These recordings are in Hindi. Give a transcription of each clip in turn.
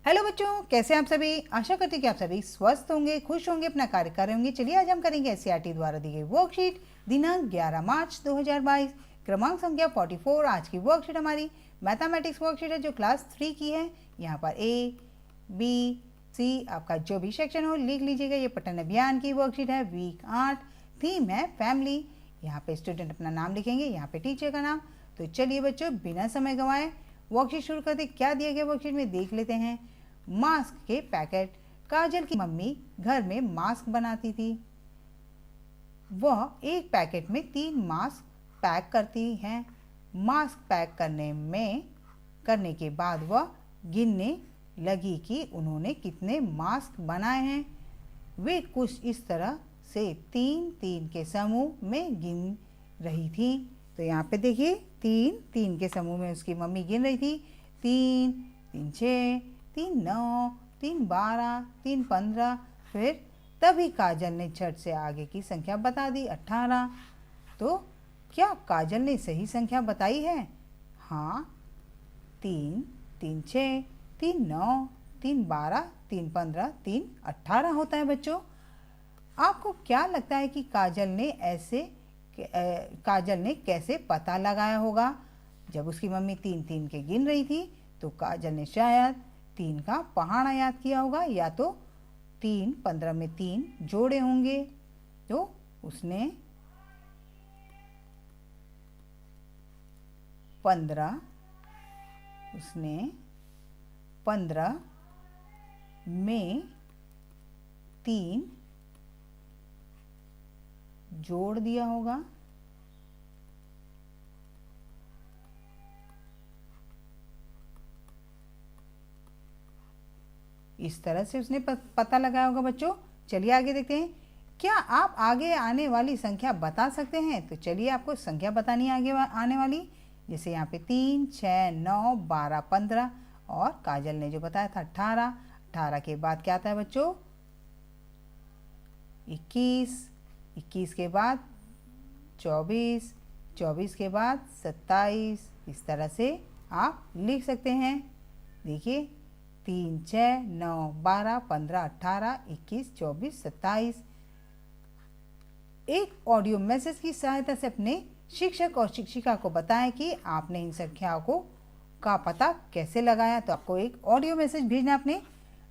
हेलो बच्चों, कैसे हैं आप सभी। आशा करती हूँ कि आप सभी स्वस्थ होंगे, खुश होंगे, अपना कार्य कर रहे होंगे। चलिए आज हम करेंगे एससीईआरटी द्वारा दी गई वर्कशीट दिनांक 11 मार्च 2022, क्रमांक संख्या 44। आज की वर्कशीट हमारी मैथमेटिक्स वर्कशीट है जो क्लास 3 की है। यहाँ पर ए बी सी आपका जो भी सेक्शन हो लिख लीजिएगा। ये पठन अभियान की वर्कशीट है, वीक 8। थीम है फैमिली। यहाँ पे स्टूडेंट अपना नाम लिखेंगे, यहाँ पे टीचर का नाम। तो चलिए बच्चों बिना समय गंवाए वर्कशीट शुरू करते। क्या दिया गया वर्कशीट में देख लेते हैं। मास्क के पैकेट। काजल की मम्मी घर में मास्क बनाती थी। वह एक पैकेट में 3 मास्क पैक करती हैं। मास्क पैक करने के बाद वह गिनने लगी कि उन्होंने कितने मास्क बनाए हैं। वे कुछ इस तरह से 3-3 के समूह में गिन रही थी। तो यहाँ पे देखिए 3-3 के समूह में उसकी मम्मी गिन रही थी। 3, 3, 6, 3, 9, 3, 12, 3, 15। फिर तभी काजल ने झट से आगे की संख्या बता दी, 18। तो क्या काजल ने सही संख्या बताई है? हाँ, 3, 3, 6, 3, 9, 3, 12, 3, 15, 3, 18 होता है बच्चों। आपको क्या लगता है कि काजल ने कैसे पता लगाया होगा? जब उसकी मम्मी 3-3 के गिन रही थी तो काजल ने शायद 3 का पहाड़ा याद किया होगा, या तो 3, 15 में 3 जोड़े होंगे। तो उसने 15 में 3 जोड़ दिया होगा। इस तरह से उसने पता लगाया होगा बच्चों। चलिए आगे देखते हैं। क्या आप आगे आने वाली संख्या बता सकते हैं? तो चलिए आपको संख्या बतानी है आगे आने वाली। जैसे यहाँ पे 3, 6, 9, 12, 15 और काजल ने जो बताया था 18। 18 के बाद क्या आता है बच्चों? 21। 21 के बाद 24। 24 के बाद 27। इस तरह से आप लिख सकते हैं। देखिए 3, 6, 9, 12, 15, 18, 21, 24, 27। एक ऑडियो मैसेज की सहायता से अपने शिक्षक और शिक्षिका को बताएं कि आपने इन संख्याओं का पता कैसे लगाया। तो आपको एक ऑडियो मैसेज भेजना अपने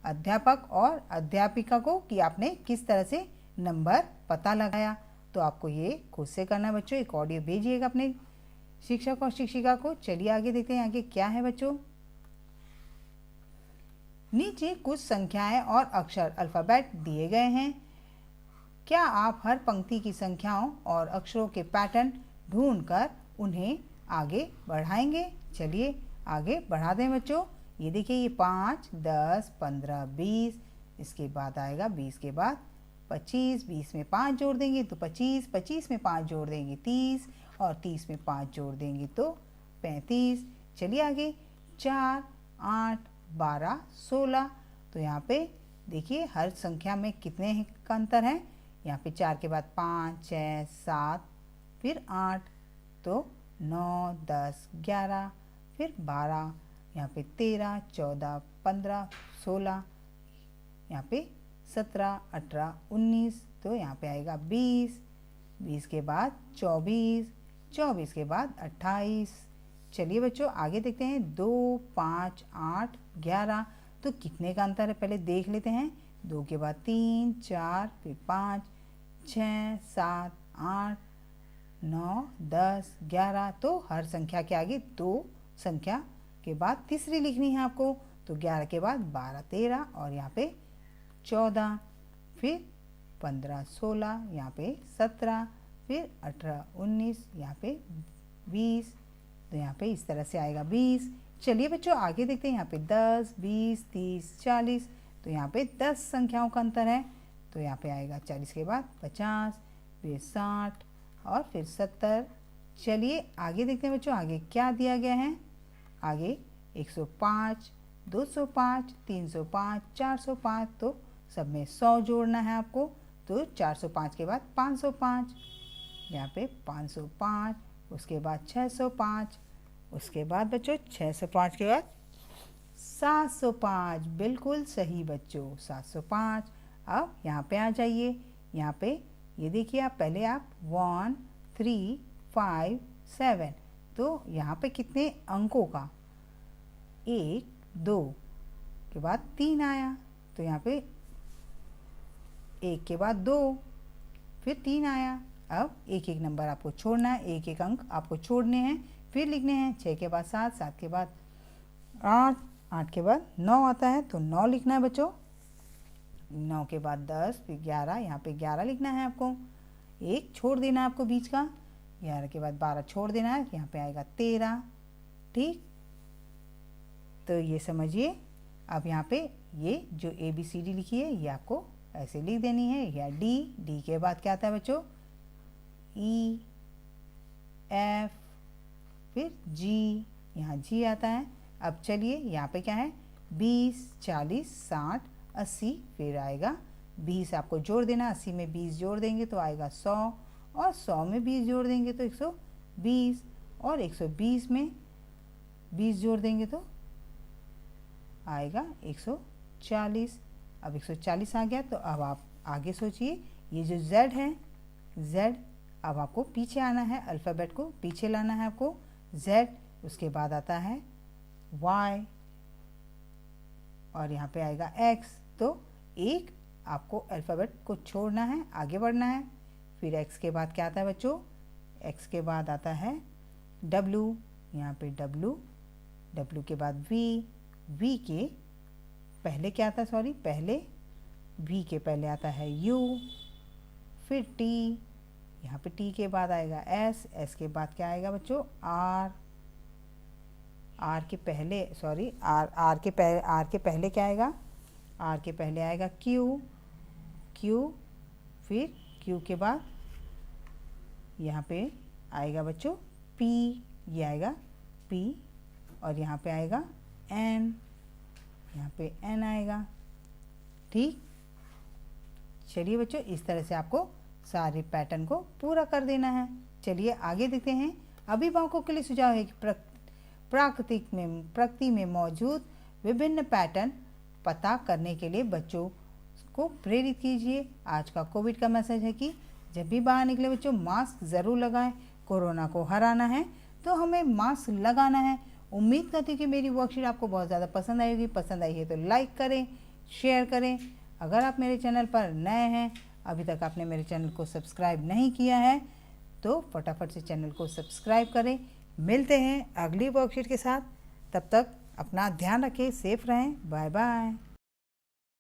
अध्यापक और अध्यापिका को कि आपने किस तरह से नंबर पता लगाया। तो आपको ये खुद से करना है बच्चों। एक ऑडियो भेजिएगा अपने शिक्षक और शिक्षिका को। चलिए आगे देखते हैं आगे क्या है बच्चों। नीचे कुछ संख्याएं और अक्षर अल्फ़ाबेट दिए गए हैं। क्या आप हर पंक्ति की संख्याओं और अक्षरों के पैटर्न ढूंढकर उन्हें आगे बढ़ाएंगे? चलिए आगे बढ़ा दें बच्चों। ये देखिए, ये 5, 10, 15, 20। इसके बाद आएगा 20 के बाद 25। 20 में 5 जोड़ देंगे तो 25। 25 में 5 जोड़ देंगे 30 और 30 में 5 जोड़ देंगे तो 35। चलिए आगे 4, 8, 12, 16। तो यहाँ पे देखिए हर संख्या में कितने का अंतर है। यहाँ पे 4 के बाद 5, 6, 7, फिर 8, तो 9, 10, 11, फिर 12, यहाँ पे 13, 14, 15, 16, यहाँ पे 17, 18, 19, तो यहाँ पे आएगा 20। 20 के बाद 24। 24 के बाद 28। चलिए बच्चों आगे देखते हैं। 2, 5, 8, 11। तो कितने का अंतर है पहले देख लेते हैं। 2 के बाद 3, 4, फिर 5, 6, 7, 8, 9, 10, 11। तो हर संख्या के आगे 2 संख्या के बाद तीसरी लिखनी है आपको। तो 11 के बाद 12, 13 और यहाँ पे 14, फिर 15, 16, यहाँ पे 17, फिर 18, 19, यहाँ पे 20। तो यहाँ पे इस तरह से आएगा 20। चलिए बच्चों आगे देखते हैं। यहाँ पे 10, 20, 30, 40। तो यहाँ पे 10 संख्याओं का अंतर है। तो यहाँ पे आएगा 40 के बाद 50, फिर 60 और फिर 70। चलिए आगे देखते हैं बच्चों आगे क्या दिया गया है। आगे 105, 205, 305, 405। तो सब में 100 जोड़ना है आपको। तो 405 के बाद 505, यहाँ पे 505, उसके बाद 605, उसके बाद बच्चों 605 के बाद 705, बिल्कुल सही बच्चों, 705। अब यहाँ पे आ जाइए। यहाँ पे ये देखिए, आप पहले आप 1 3 5 7, तो यहाँ पे कितने अंकों का 1 2 के बाद 3 आया, तो यहाँ पे 1 के बाद 2, फिर 3 आया। अब एक एक नंबर आपको छोड़ना है, एक एक अंक आपको छोड़ने हैं, फिर लिखने हैं। 6 के बाद 7, 7 के बाद 8, 8 के बाद 9 आता है, तो 9 लिखना है बच्चों। 9 के बाद 10, फिर 11, यहाँ पे 11 लिखना है आपको। एक छोड़ देना है आपको बीच का। 11 के बाद 12 छोड़ देना है, यहाँ पे आएगा 13। ठीक, तो ये समझिए। अब यहाँ पे ये जो ABCD लिखी है, ये आपको ऐसे लिख देनी है। या D के बाद क्या आता है बच्चों? E F, फिर G, यहाँ G आता है। अब चलिए, यहाँ पे क्या है? 20 40 60 80, फिर आएगा 20 आपको जोड़ देना। 80 में 20 जोड़ देंगे तो आएगा 100, और 100 में 20 जोड़ देंगे तो 120, और 120 में 20 जोड़ देंगे तो आएगा 140। अब 140 आ गया, तो अब आप आगे सोचिए। ये जो Z है, Z, अब आपको पीछे आना है, अल्फ़ाबेट को पीछे लाना है आपको। Z, उसके बाद आता है Y, और यहाँ पे आएगा X। तो एक आपको अल्फ़ाबेट को छोड़ना है, आगे बढ़ना है। फिर X के बाद क्या आता है बच्चों? X के बाद आता है W, यहाँ पे W, W के बाद V, V के पहले क्या आता है? सॉरी, पहले V के पहले आता है U, फिर T, यहाँ पे T के बाद आएगा S, S के बाद क्या आएगा बच्चों? R, R के पहले, सॉरी, R के पहले क्या आएगा? R के पहले आएगा Q, Q, फिर Q के बाद यहाँ पे आएगा बच्चों P, ये आएगा P, और यहाँ पे आएगा N, यहाँ पे N आएगा। ठीक, चलिए बच्चों, इस तरह से आपको सारे पैटर्न को पूरा कर देना है। चलिए आगे देखते हैं। अभिभावकों के लिए सुझाव है कि प्रकृति में मौजूद विभिन्न पैटर्न पता करने के लिए बच्चों को प्रेरित कीजिए। आज का कोविड का मैसेज है कि जब भी बाहर निकले बच्चों, मास्क ज़रूर लगाएं। कोरोना को हराना है तो हमें मास्क लगाना है। उम्मीद करती हूँ कि मेरी वर्कशीट आपको बहुत ज़्यादा पसंद आएगी। पसंद आई है तो लाइक करें, शेयर करें। अगर आप मेरे चैनल पर नए हैं, अभी तक आपने मेरे चैनल को सब्सक्राइब नहीं किया है, तो फटाफट से चैनल को सब्सक्राइब करें। मिलते हैं अगली वर्कशीट के साथ। तब तक अपना ध्यान रखें, सेफ रहें। Bye bye.